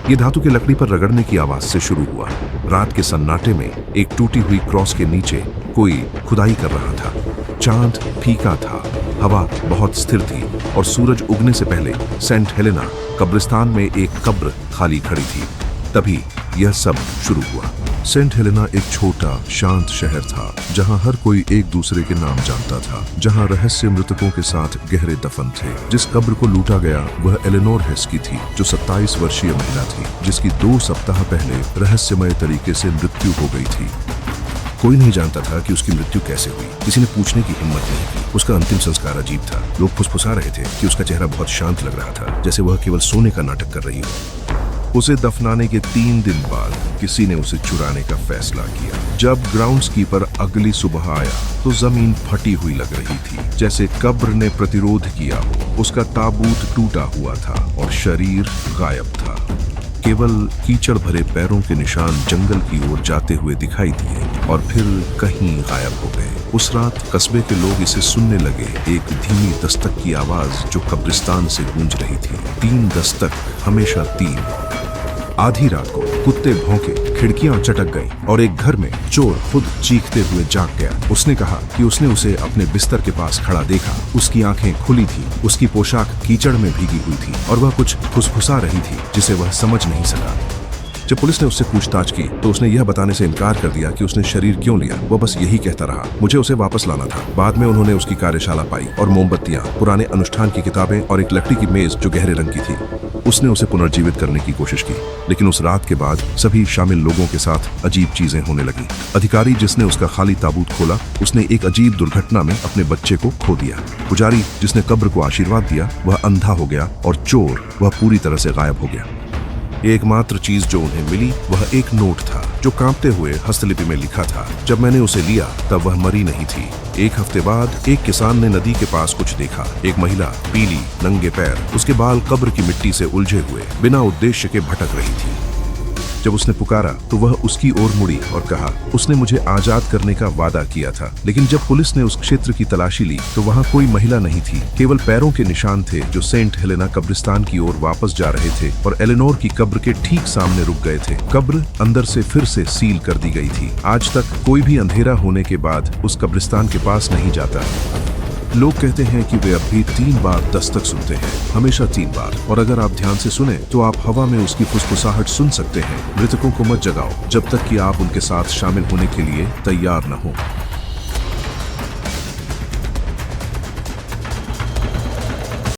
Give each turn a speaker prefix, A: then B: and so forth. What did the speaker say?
A: ये धातु की लकड़ी पर रगड़ने की आवाज से शुरू हुआ। रात के सन्नाटे में एक टूटी हुई क्रॉस के नीचे कोई खुदाई कर रहा था। चांद फीका था, हवा बहुत स्थिर थी और सूरज उगने से पहले सेंट हेलेना कब्रिस्तान में एक कब्र खाली खड़ी थी। तभी यह सब शुरू हुआ। सेंट हेलेना एक छोटा शांत शहर था जहां हर कोई एक दूसरे के नाम जानता था, जहां रहस्य मृतकों के साथ गहरे दफन थे। जिस कब्र को लूटा गया वह एलेनोर हेस की थी, जो 27 वर्षीय महिला थी जिसकी 2 सप्ताह पहले रहस्यमय तरीके से मृत्यु हो गई थी। कोई नहीं जानता था कि उसकी मृत्यु कैसे हुई। किसी ने पूछने की हिम्मत नहीं की। उसका अंतिम संस्कार अजीब था। लोग फुसफुसा रहे थे कि उसका चेहरा बहुत शांत लग रहा था, जैसे वह केवल सोने का नाटक कर रही हो। उसे दफनाने के 3 दिन बाद किसी ने उसे चुराने का फैसला किया। जब ग्राउंड्सकीपर अगली सुबह आया तो जमीन फटी हुई लग रही थी, जैसे कब्र ने प्रतिरोध किया हो। उसका ताबूत टूटा हुआ था और शरीर गायब था। केवल कीचड़ भरे पैरों के निशान जंगल की ओर जाते हुए दिखाई दिए और फिर कहीं गायब हो गए। उस रात कस्बे के लोग इसे सुनने लगे, एक धीमी दस्तक की आवाज जो कब्रिस्तान से गूंज रही थी। 3 दस्तक, हमेशा 3। आधी रात को कुत्ते भौंके, खिड़कियां चटक गईं और एक घर में चोर खुद चीखते हुए जाग गया। उसने कहा कि उसने उसे अपने बिस्तर के पास खड़ा देखा। उसकी आंखें खुली थी, उसकी पोशाक कीचड़ में भीगी हुई थी और वह कुछ फुसफुसा रही थी जिसे वह समझ नहीं सका। जब पुलिस ने उससे पूछताछ की तो उसने यह बताने से इनकार कर दिया कि उसने शरीर क्यों लिया। वह बस यही कहता रहा, मुझे उसे वापस लाना था। बाद में उन्होंने उसकी कार्यशाला पाई और मोमबत्तियां, पुराने अनुष्ठान की किताबें और एक लकड़ी की मेज जो गहरे रंग की थी। उसने उसे पुनर्जीवित करने की कोशिश की, लेकिन उस रात के बाद सभी शामिल लोगों के साथ अजीब चीजें होने लगी। अधिकारी जिसने उसका खाली ताबूत खोला, उसने एक अजीब दुर्घटना में अपने बच्चे को खो दिया। पुजारी जिसने कब्र को आशीर्वाद दिया वह अंधा हो गया और चोर वह पूरी तरह से गायब हो गया। एकमात्र चीज जो उन्हें मिली वह एक नोट था जो कांपते हुए हस्तलिपि में लिखा था, जब मैंने उसे लिया तब वह मरी नहीं थी। 1 हफ्ते बाद एक किसान ने नदी के पास कुछ देखा। एक महिला, पीली, नंगे पैर, उसके बाल कब्र की मिट्टी से उलझे हुए बिना उद्देश्य के भटक रही थी। जब उसने पुकारा तो वह उसकी ओर मुड़ी और कहा, उसने मुझे आजाद करने का वादा किया था। लेकिन जब पुलिस ने उस क्षेत्र की तलाशी ली तो वहां कोई महिला नहीं थी, केवल पैरों के निशान थे जो सेंट हेलेना कब्रिस्तान की ओर वापस जा रहे थे और एलेनोर की कब्र के ठीक सामने रुक गए थे। कब्र अंदर से फिर से सील कर दी गई थी। आज तक कोई भी अंधेरा होने के बाद उस कब्रिस्तान के पास नहीं जाता। लोग कहते हैं कि वे अब भी 3 बार दस्तक सुनते हैं, हमेशा 3 बार। और अगर आप ध्यान से सुने तो आप हवा में उसकी फुसफुसाहट सुन सकते हैं। मृतकों को मत जगाओ जब तक कि आप उनके साथ शामिल होने के लिए तैयार न हो।